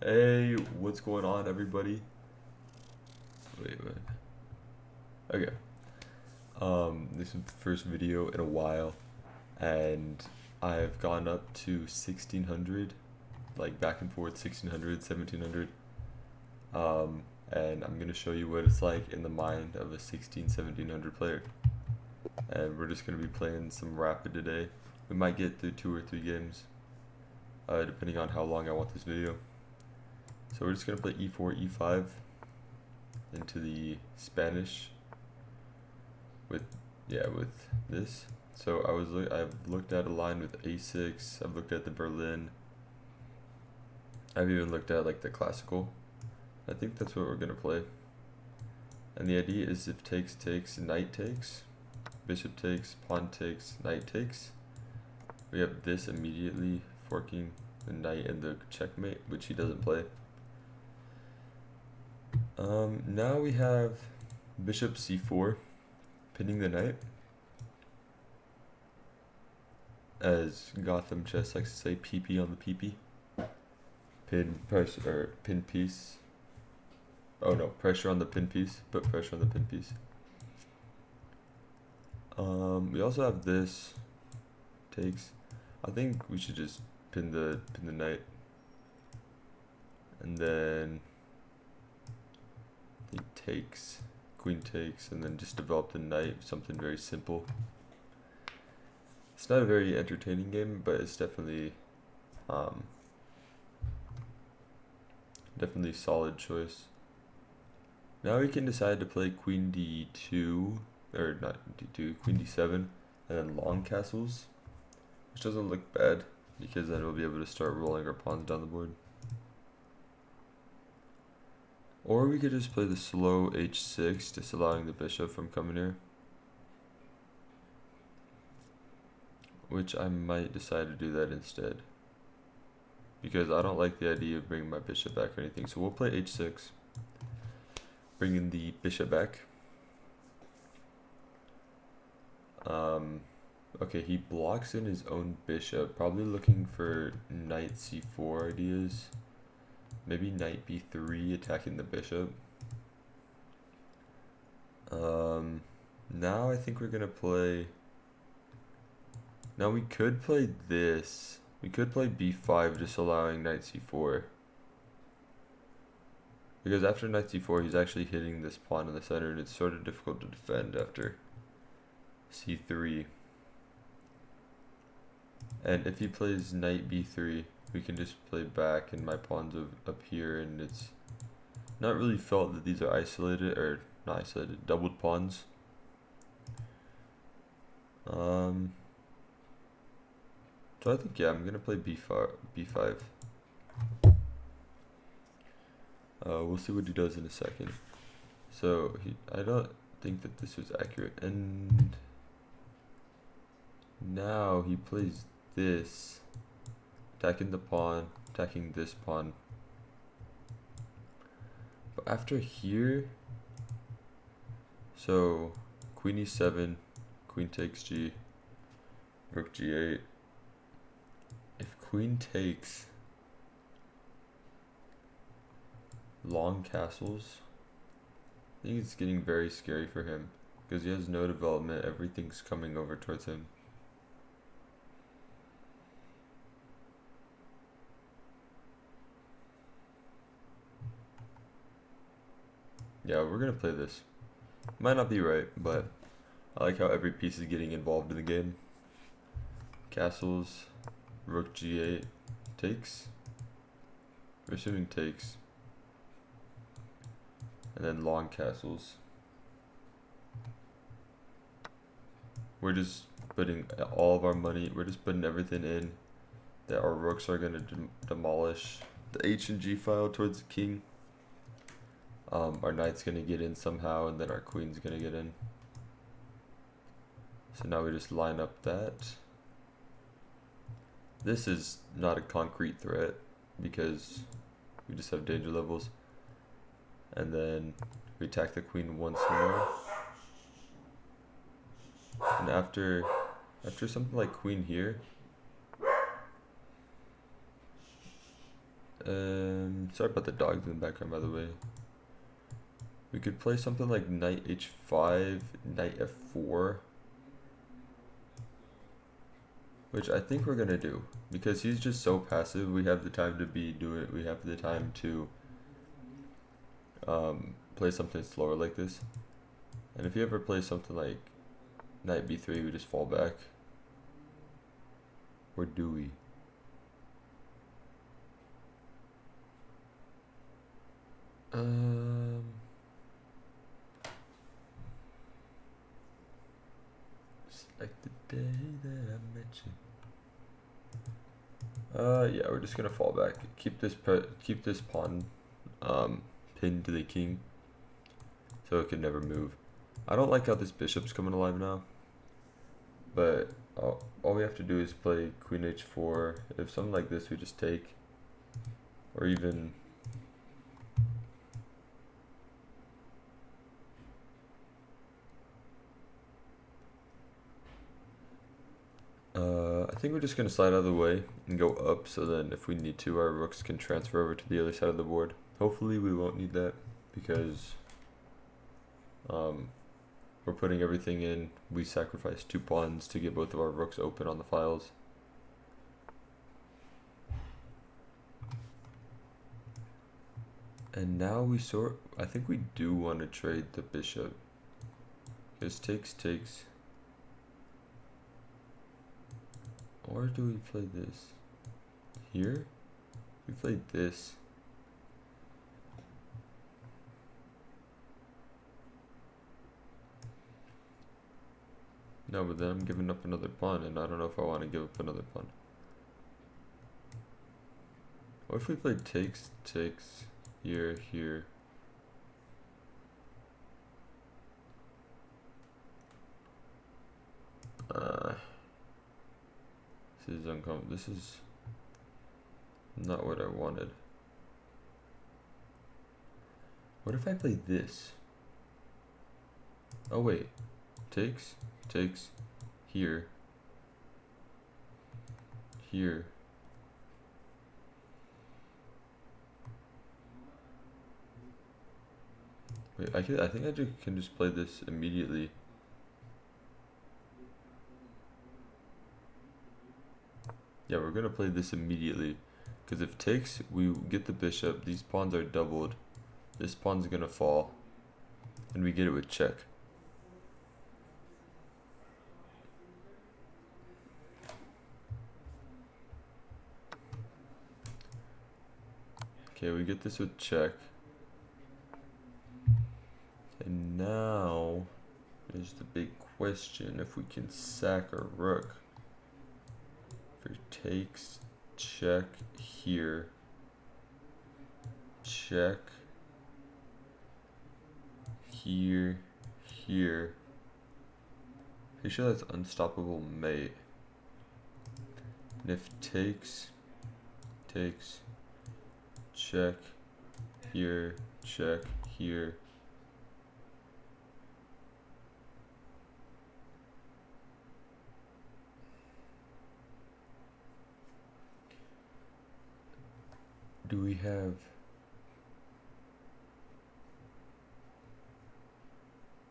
Hey, what's going on, everybody? Wait. Okay. This is the first video in a while, and I've gone up to 1600, like back and forth 1600, 1700. And I'm gonna show you what it's like in the mind of a 1700 player. And we're just gonna be playing some rapid today. We might get through 2 or 3 games, depending on how long I want this video. So we're just gonna play e4, e5 into the Spanish with this. So I've looked at a line with a6. I've looked at the Berlin. I've even looked at like the classical. I think that's what we're gonna play. And the idea is if takes, knight takes, bishop takes, pawn takes, knight takes. We have this immediately forking the knight and the checkmate, which he doesn't play. Now we have bishop c4, pinning the knight. As Gotham Chess likes to say, PP on the PP. Pin piece. Oh no, pressure on the pin piece. Put pressure on the pin piece. We also have this takes. I think we should just pin the knight, and then I think takes, queen takes, and then just develop the knight. Something very simple. It's not a very entertaining game, but it's definitely definitely solid choice. Now we can decide to play queen d2, or not d2, queen d7, and then long castles, which doesn't look bad because then we'll be able to start rolling our pawns down the board. Or we could just play the slow h6, just allowing the bishop from coming here, which I might decide to do that instead, because I don't like the idea of bringing my bishop back or anything. So we'll play h6, bringing the bishop back. Okay, he blocks in his own bishop, probably looking for knight c4 ideas. Maybe knight b3 attacking the bishop. Now I think we're gonna play. Now we could play this. We could play b5, just allowing knight c4. Because after knight c4, he's actually hitting this pawn in the center, and it's sort of difficult to defend after c3. And if he plays knight b3, we can just play back, and my pawn's up here, and it's not really felt that these are isolated, or not isolated, doubled pawns. So I think, yeah, I'm gonna play b5. We'll see what he does in a second. So I don't think that this was accurate, and now he plays this, attacking the pawn, attacking this pawn. But after here, so queen e7, queen takes g, rook g8. If queen takes, long castles, I think it's getting very scary for him because he has no development. Everything's coming over towards him. Yeah, we're gonna play this. Might not be right, but I like how every piece is getting involved in the game. Castles, rook g8, takes. We're assuming takes. And then long castles. We're just putting all of our money, we're just putting everything in that our rooks are going to demolish the h and g file towards the king. Our knight's going to get in somehow, and then our queen's going to get in. So now we just line up that. This is not a concrete threat because we just have danger levels. And then we attack the queen once more. And after something like queen here, Sorry about the dogs in the background, by the way. We could play something like knight h5, knight f4. Which I think we're gonna do. Because he's just so passive, we have the time to do it. We have the time to play something slower like this. And if you ever play something like knight b3, we just fall back. Or do we? Just like the day that I met you. Yeah, we're just gonna fall back. Keep this pawn pinned to the king, so it can never move. I don't like how this bishop's coming alive now, but all we have to do is play queen h4. If something like this, we just take, or even. I think we're just going to slide out of the way and go up, so then if we need to, our rooks can transfer over to the other side of the board. Hopefully we won't need that, because we're putting everything in. We sacrificed 2 pawns to get both of our rooks open on the files. And now I think we do want to trade the bishop. Because takes. Or do we play this? Here? We played this. No, but then I'm giving up another pawn, and I don't know if I want to give up another pawn. What if we played takes, here. This is uncomfortable. This is not what I wanted. What if I play this? Oh wait, takes, here. Wait, I think I can just play this immediately. Yeah, we're gonna play this immediately, because if takes, we get the bishop. These pawns are doubled. This pawn's gonna fall, and we get it with check. Okay, we get this with check. And now, there's the big question, if we can sack our rook. For takes, check here, check here. Pretty sure that's unstoppable mate. And if takes, check here, check here. Do we have...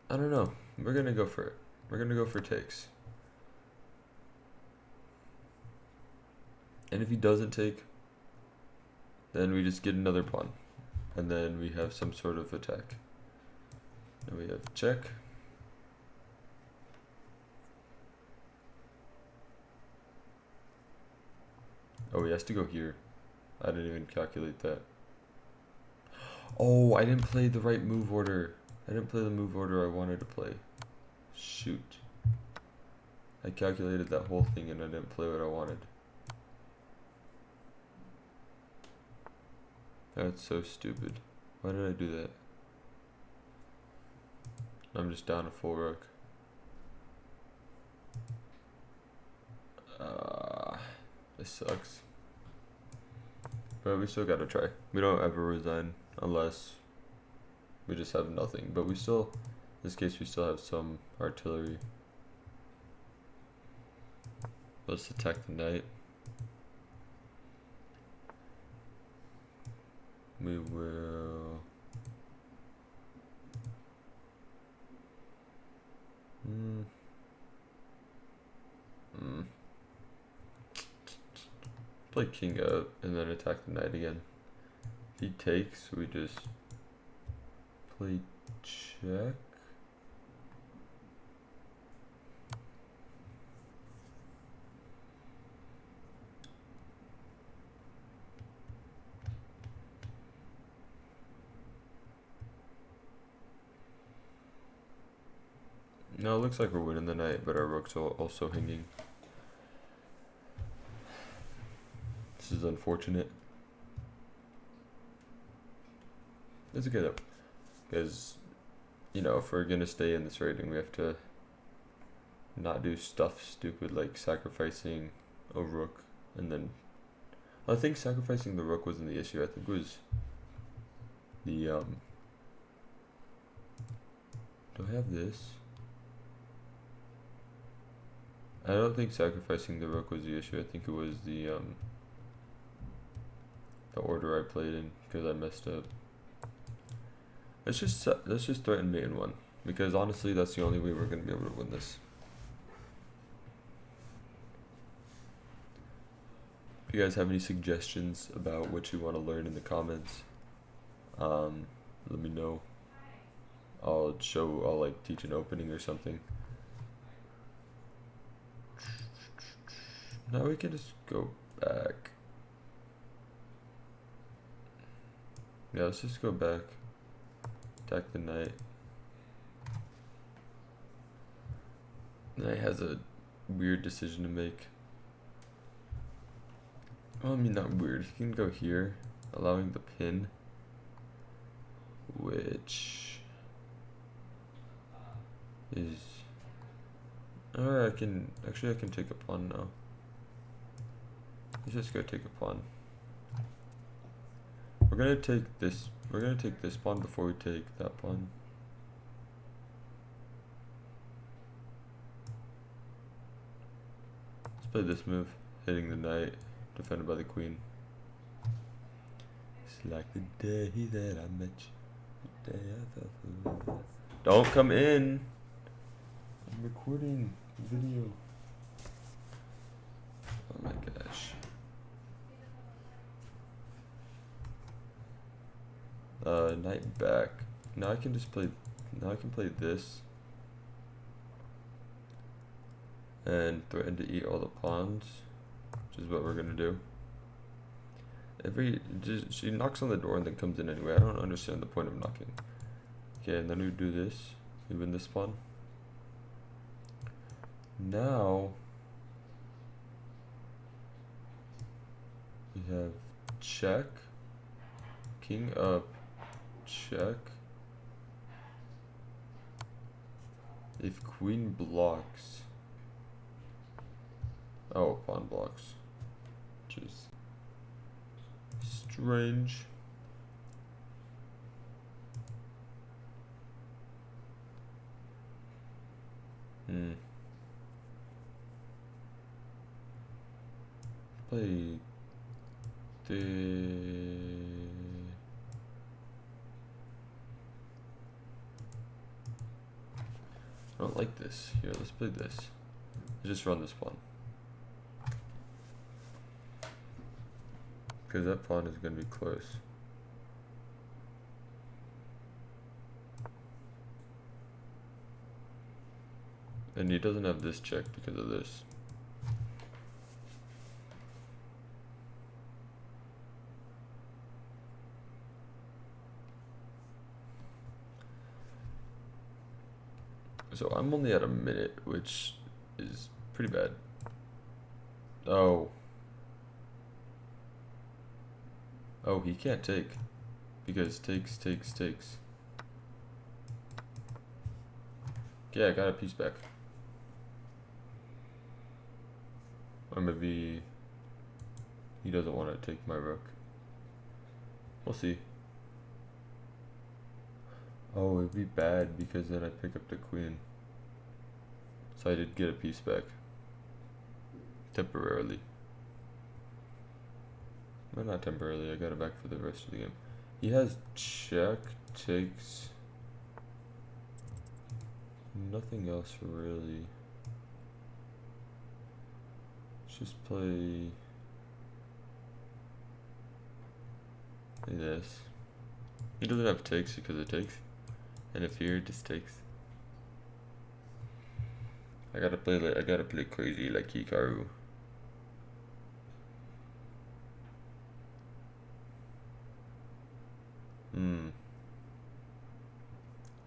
I don't know. We're gonna go for it. We're gonna go for takes. And if he doesn't take, then we just get another pawn. And then we have some sort of attack. And we have check. Oh, he has to go here. I didn't even calculate that. Oh, I didn't play the right move order. I didn't play the move order I wanted to play. Shoot. I calculated that whole thing and I didn't play what I wanted. That's so stupid. Why did I do that? I'm just down a full rook. This sucks. But we still gotta try. We don't ever resign unless we just have nothing. But we still, in this case, we still have some artillery. Let's attack the knight. we will. Play king up and then attack the knight again. If he takes, we just play check. No, it looks like we're winning the knight, but our rook's also hanging. This is unfortunate. It's okay though, because, you know, if we're gonna stay in this rating, we have to not do stuff stupid like sacrificing a rook, and then I think sacrificing the rook wasn't the issue. I think it was the do I have this? I don't think sacrificing the rook was the issue. I think it was the order I played in, because I messed up. Let's just threaten mate in one, because honestly that's the only way we're gonna be able to win this. If you guys have any suggestions about what you want to learn in the comments, let me know. I'll like teach an opening or something. Now we can just go back. Yeah, let's just go back. Attack the knight. Knight has a weird decision to make. Well, I mean, not weird. He can go here, allowing the pin, which is. I can take a pawn now. Let's just go take a pawn. We're gonna take this pawn before we take that pawn. Let's play this move, hitting the knight, defended by the queen. It's like the day that I met you, the day I fell for love. Don't come in. I'm recording video. Oh my gosh. Knight back. Now I can play this and threaten to eat all the pawns, which is what we're gonna do. She knocks on the door and then comes in anyway. I don't understand the point of knocking. Okay, and then we do this. We win this pawn. Now we have check, king up, check. If queen blocks, oh, pawn blocks, which is strange. Play I don't like this. Here, let's play this. Let's just run this pawn, because that pawn is going to be close. And he doesn't have this check because of this. So I'm only at a minute, which is pretty bad. Oh. Oh, he can't take, because takes. Yeah, I got a piece back. Or maybe he doesn't want to take my rook. We'll see. Oh, it'd be bad because then I pick up the queen. So I did get a piece back. Temporarily. Well, not temporarily, I got it back for the rest of the game. He has check, takes, nothing else really. Let's just play this. He doesn't have takes because it takes, and if here it just takes. I gotta play crazy like Hikaru.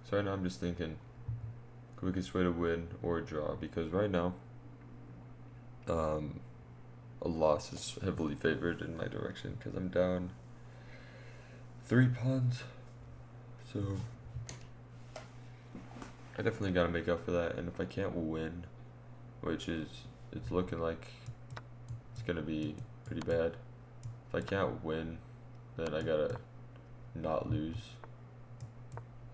So right now I'm just thinking quickest way to win or draw, because right now a loss is heavily favored in my direction because I'm down 3 pawns. So I definitely gotta make up for that, and if I can't win, which is it's looking like it's gonna be pretty bad. If I can't win, then I gotta not lose,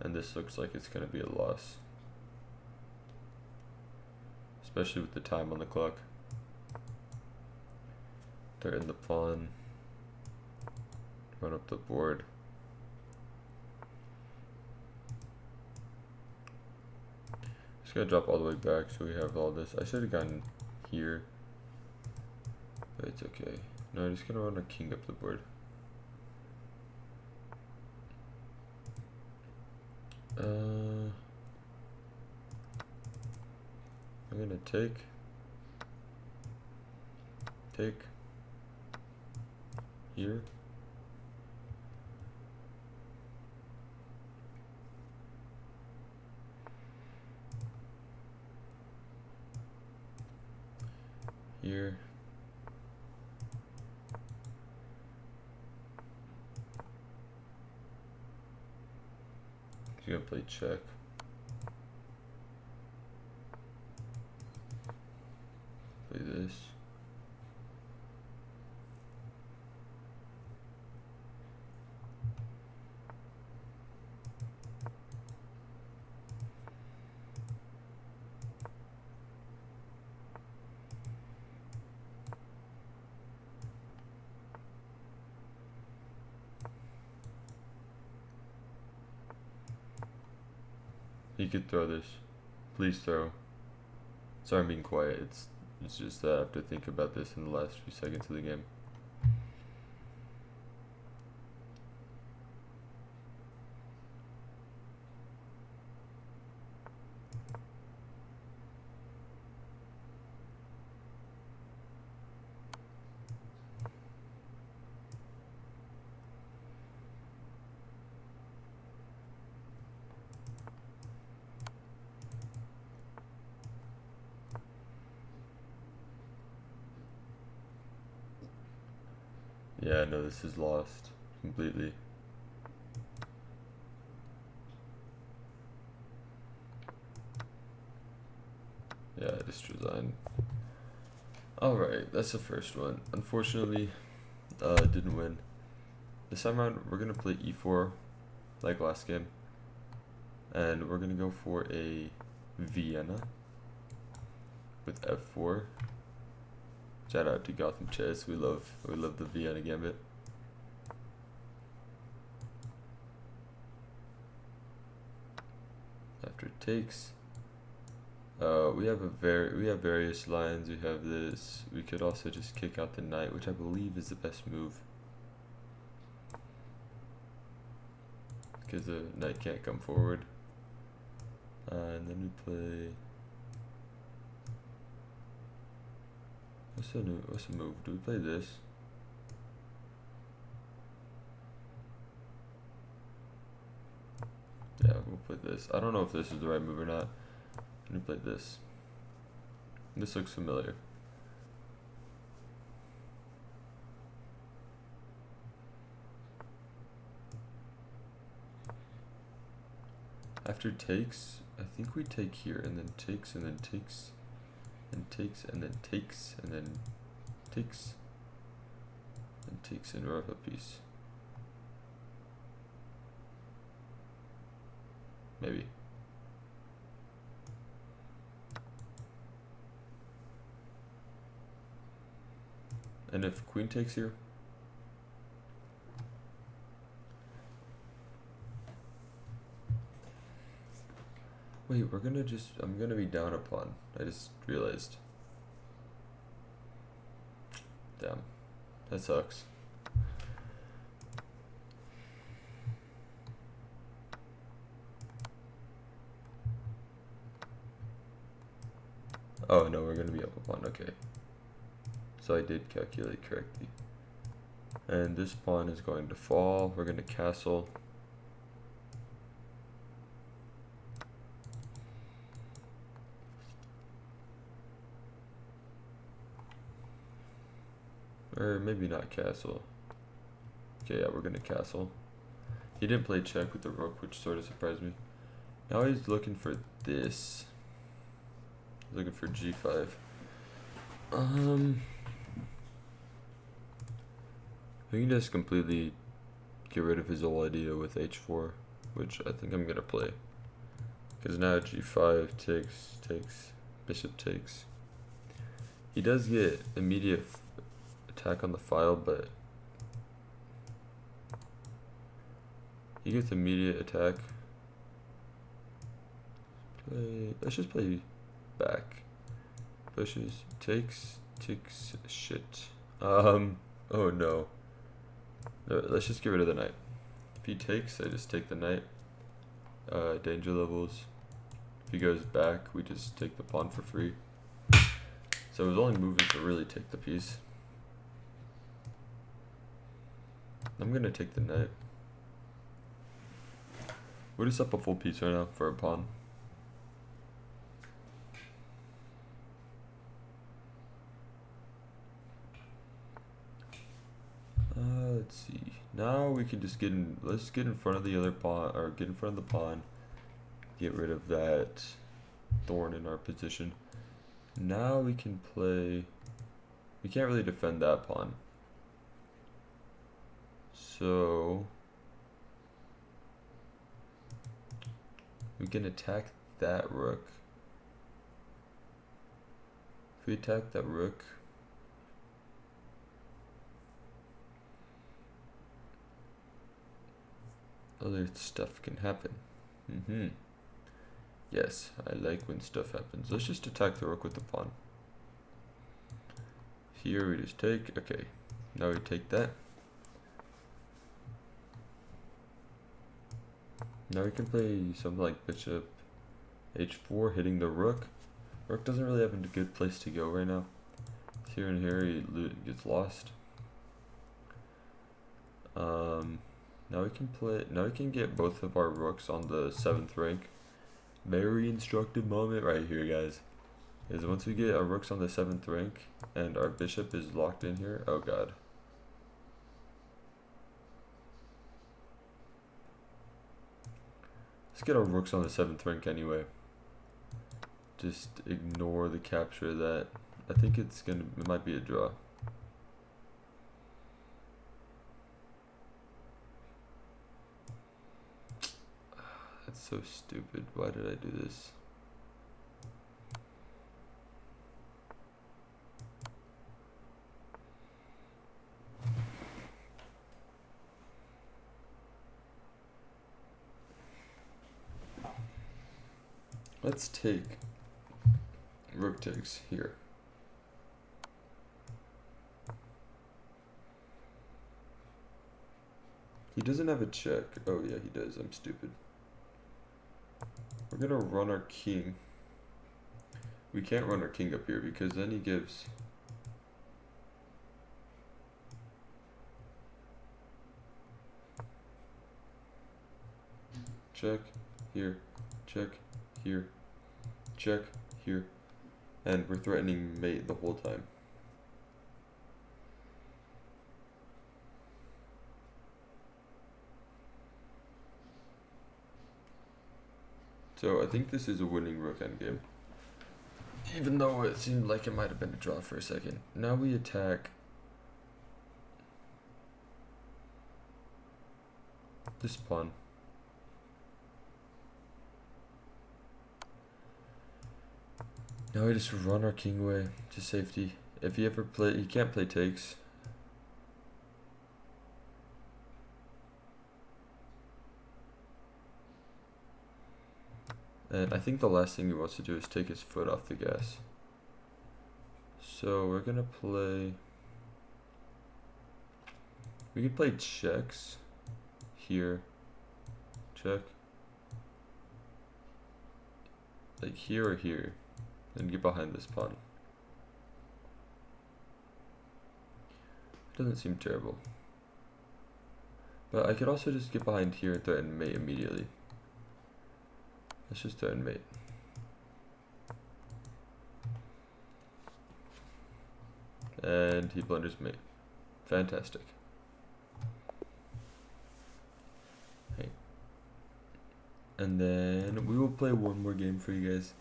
and this looks like it's gonna be a loss, especially with the time on the clock. They're in the pawn, run up the board. Just gotta drop all the way back so we have all this. I should have gotten here, but it's okay. No, I'm just gonna run a king up the board. I'm gonna take, here. Here. He's gonna play check. Play this. He could throw this. Please throw. Sorry I'm being quiet. It's just that I have to think about this in the last few seconds of the game. Yeah, no, this is lost completely. Yeah, I just resigned. Alright, that's the first one. Unfortunately, didn't win. This time around, we're gonna play e4 like last game, and we're gonna go for a Vienna with f4. Shout out to Gotham Chess. We love the Vienna Gambit. After it takes, we have various lines. We have this. We could also just kick out the knight, which I believe is the best move, because the knight can't come forward. And then we play. What's the move? Do we play this? Yeah, we'll play this. I don't know if this is the right move or not. Let me play this. This looks familiar. After takes, I think we take here, and then takes, and then takes, and takes, and then takes, and then takes, and takes, and rough a piece. Maybe. And if queen takes here, Wait, I'm gonna be down a pawn. I just realized. Damn. That sucks. Oh no, we're gonna be up a pawn, okay. So I did calculate correctly. And this pawn is going to fall. We're gonna castle. Or maybe not castle. Okay, yeah, we're gonna castle. He didn't play check with the rook, which sort of surprised me. Now he's looking for this. He's looking for g5. We can just completely get rid of his whole idea with h4, which I think I'm gonna play. Because now g5 takes, bishop takes. He does get immediate attack on the file, but he gets immediate attack. Let's just play back. Pushes, takes shit. Oh no. Let's just get rid of the knight. If he takes, I just take the knight. Danger levels. If he goes back, we just take the pawn for free. So his only move is to really take the piece. I'm gonna take the knight. We're just up a full piece right now for a pawn. Let's see. Now we can just let's get in front of the other pawn, or get in front of the pawn. Get rid of that thorn in our position. Now we can play, we can't really defend that pawn. So we can attack that rook. If we attack that rook, other stuff can happen. Yes, I like when stuff happens. Let's just attack the rook with the pawn. Here we just take, okay. Now we take that. Now we can play something like bishop h4, hitting the rook. Rook doesn't really have a good place to go right now. It's here and here, he gets lost. Now we can get both of our rooks on the 7th rank. Very instructive moment right here, guys. Is once we get our rooks on the 7th rank and our bishop is locked in here, oh god. Let's get our rooks on the 7th rank anyway. Just ignore the capture of that. I think it might be a draw. That's so stupid. Why did I do this? Let's take rook takes here. He doesn't have a check. Oh yeah, he does. I'm stupid. We're gonna run our king. We can't run our king up here because then he gives check here, check here, check here, and we're threatening mate the whole time. So I think this is a winning rook endgame. Even though it seemed like it might have been a draw for a second. Now we attack this pawn. Now we just run our king away to safety. If he ever he can't play takes. And I think the last thing he wants to do is take his foot off the gas. So we're gonna play. We could play checks here. Check. Like here or here. And get behind this pawn. Doesn't seem terrible. But I could also just get behind here and threaten mate immediately. Let's just threaten mate. And he blunders mate. Fantastic. Hey. And then we will play one more game for you guys.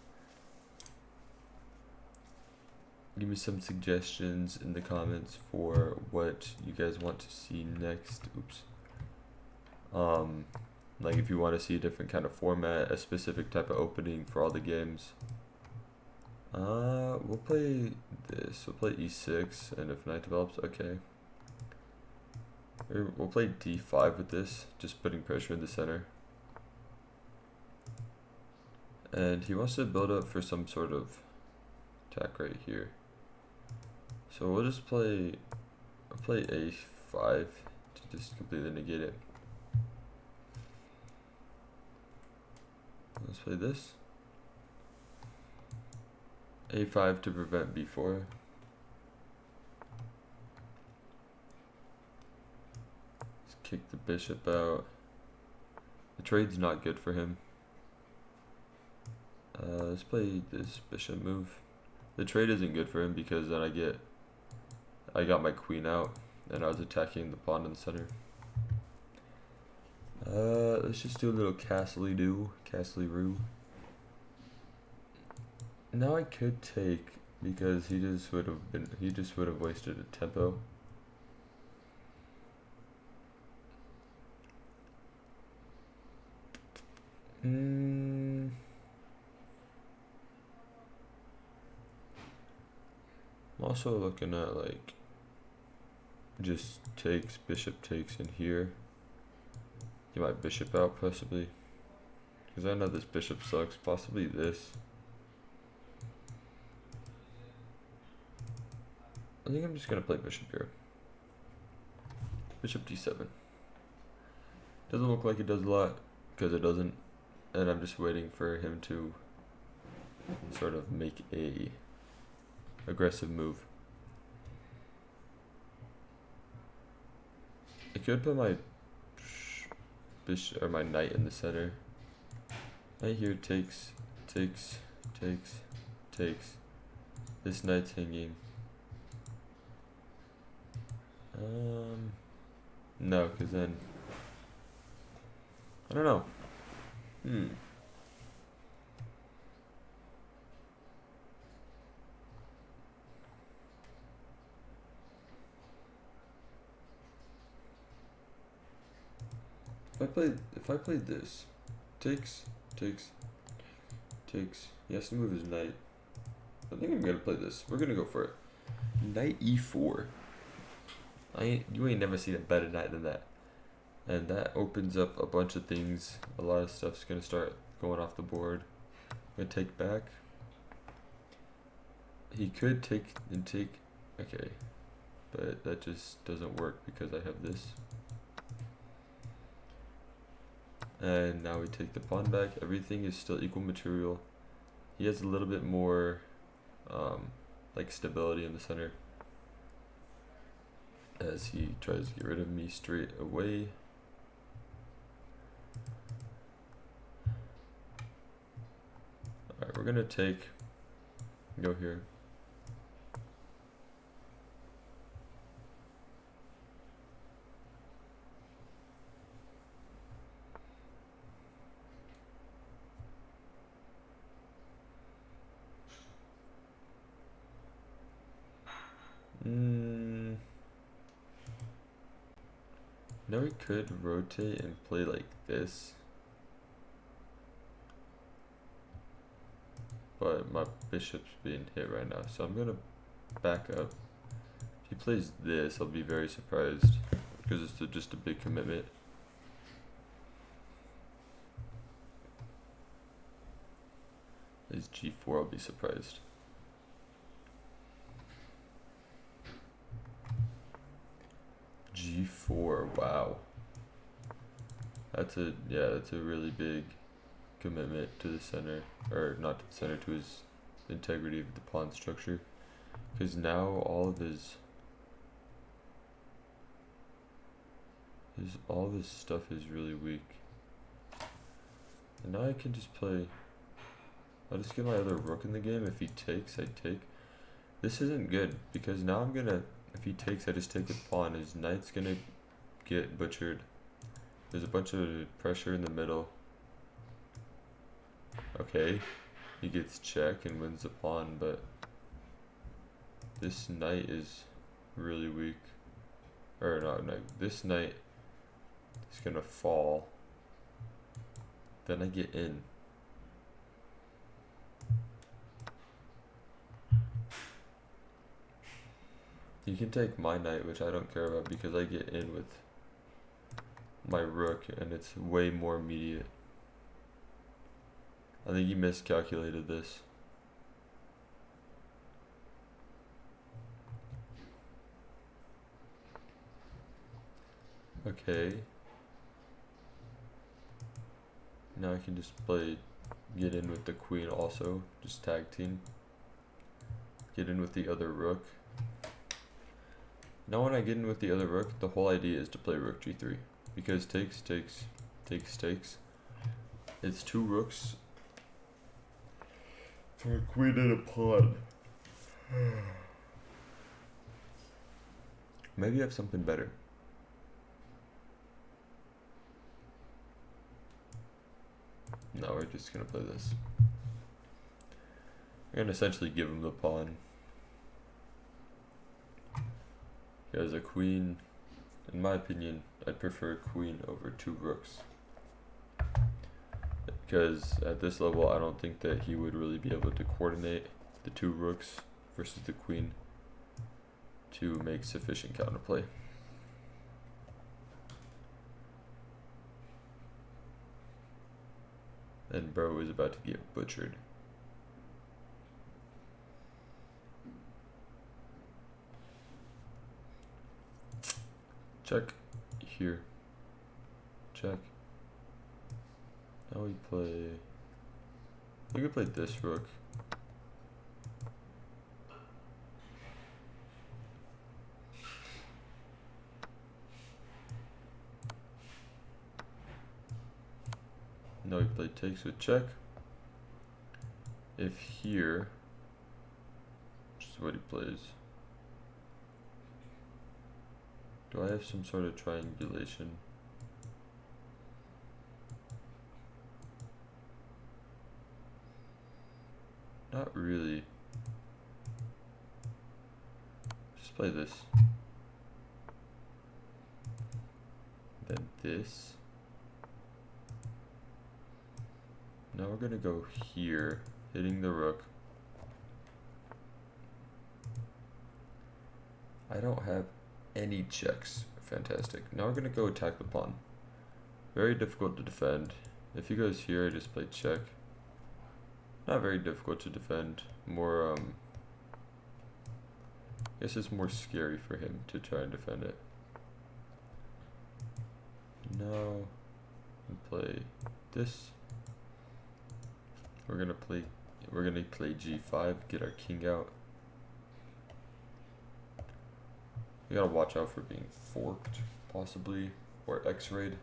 Give me some suggestions in the comments for what you guys want to see next. Oops. Like if you want to see a different kind of format, a specific type of opening for all the games. We'll play this. We'll play e6, and if knight develops, okay. We'll play d5 with this, just putting pressure in the center. And he wants to build up for some sort of attack right here. So we'll just play. I'll play a5 to just completely negate it. Let's play this. a5 to prevent b4. Let's kick the bishop out. The trade's not good for him. Let's play this bishop move. The trade isn't good for him because then I got my queen out and I was attacking the pawn in the center. Let's just do a little castle-y-roo. Now I could take, because he just would have wasted a tempo. I'm also looking at like just takes, bishop takes in here. Get my bishop out possibly, because I know this bishop sucks. Possibly this. I think I'm just gonna play bishop here. Bishop d7. Doesn't look like it does a lot, because it doesn't, and I'm just waiting for him to sort of make a aggressive move. I could put my bishop or my knight in the center. Knight here takes. This knight's hanging. No, because then I don't know. If I played this, takes, he has to move his knight. I think I'm gonna play this. We're gonna go for it. Knight e4. You ain't never seen a better knight than that. And that opens up a bunch of things. A lot of stuff's gonna start going off the board. I'm gonna take back. He could take and take. Okay, but that just doesn't work because I have this. And now we take the pawn back. Everything is still equal material. He has a little bit more like stability in the center as he tries to get rid of me straight away. Alright, we're gonna go here. Now we could rotate and play like this, but my bishop's being hit right now, so I'm gonna back up. If he plays this, I'll be very surprised because it's just a big commitment. is g4, I'll be surprised. G4, wow. That's a really big commitment to the center, or not to the center, to his integrity of the pawn structure. Because now all of his stuff is really weak. And now I can just play. I'll just get my other rook in the game. If he takes, I take. This isn't good because now I'm gonna. If he takes, I just take the pawn. His knight's gonna get butchered. There's a bunch of pressure in the middle. Okay, he gets check and wins the pawn, but this knight is really weak. Or no, this knight is gonna fall. Then I get in. He can take my knight, which I don't care about because I get in with my rook and it's way more immediate. I think he miscalculated this. Okay. Now I can just get in with the queen also, just tag team. Get in with the other rook. Now when I get in with the other rook, the whole idea is to play rook g3. Because takes. It's two rooks for a queen and a pawn. Maybe I have something better. No, we're just gonna play this. We're gonna essentially give him the pawn. He has a queen. In my opinion, I'd prefer a queen over two rooks. Because at this level, I don't think that he would really be able to coordinate the two rooks versus the queen to make sufficient counterplay. And bro is about to get butchered. Check here. Check. Now we could play this rook. Now we play takes with check. If here, which is what he plays. Do I have some sort of triangulation? Not really. Just play this. Then this. Now we're gonna go here, hitting the rook. I don't have any checks. Fantastic. Now we're gonna go attack the pawn. Very difficult to defend. If he goes here, I just play check. Not very difficult to defend. More, I guess it's more scary for him to try and defend it. Now, we play this. We're gonna play g5, get our king out. We gotta watch out for being forked, possibly, or x-rayed.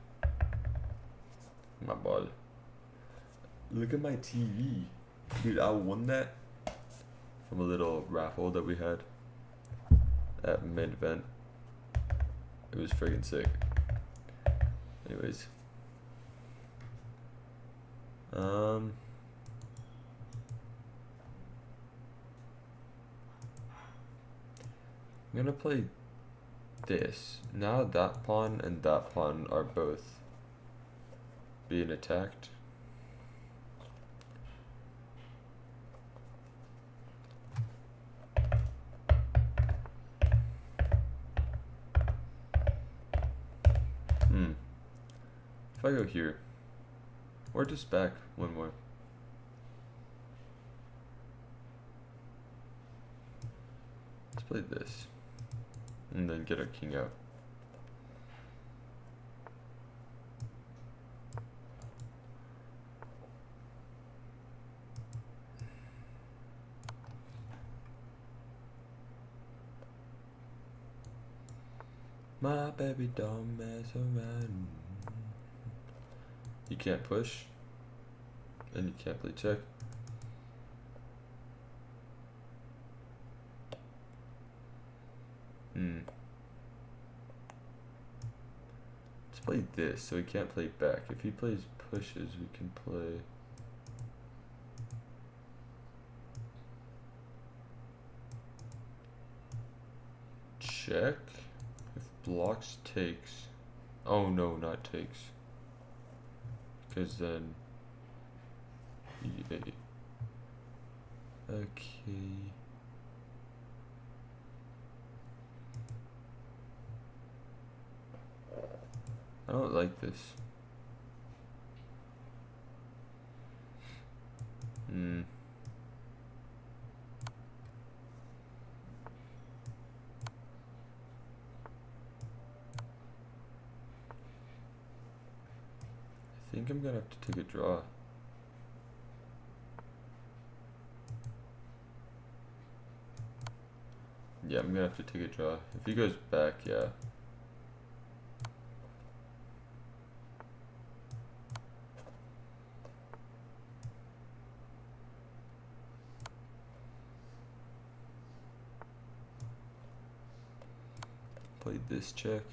My bad. Look at my TV. Dude, I won that from a little raffle that we had at main event. It was friggin' sick. Anyways. I'm gonna play this. Now that pawn and that pawn are both being attacked. If I go here, or just back one more. play this. And then get our king out. My baby don't mess around. You can't push. And you can't play check. Let's play this, so he can't play back. If he plays pushes, we can play... check. If blocks takes... oh no, not takes. Because then... EA. Okay. I don't like this. I think I'm gonna have to take a draw. Yeah, I'm gonna have to take a draw. If he goes back, yeah. Play this check.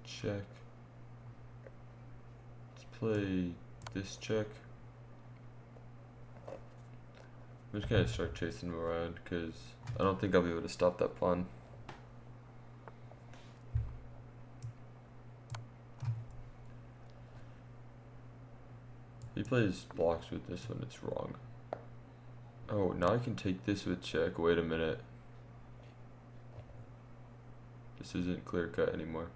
Check. Let's play this check. I'm just gonna start chasing him around because I don't think I'll be able to stop that pawn. If he plays blocks with this one, it's wrong. Oh, now I can take this with check. Wait a minute. This isn't clear cut anymore.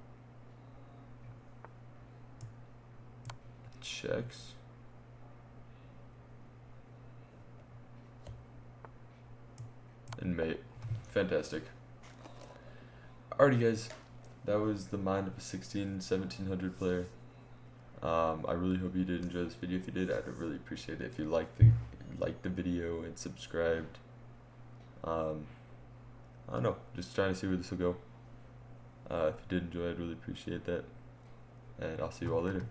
Checks. And mate. Fantastic. Alrighty guys, that was the mind of a 1700 player. I really hope you did enjoy this video. If you did, I'd really appreciate it if you liked the video and subscribed. I don't know, just trying to see where this will go. If you did enjoy, I'd really appreciate that. And I'll see you all later.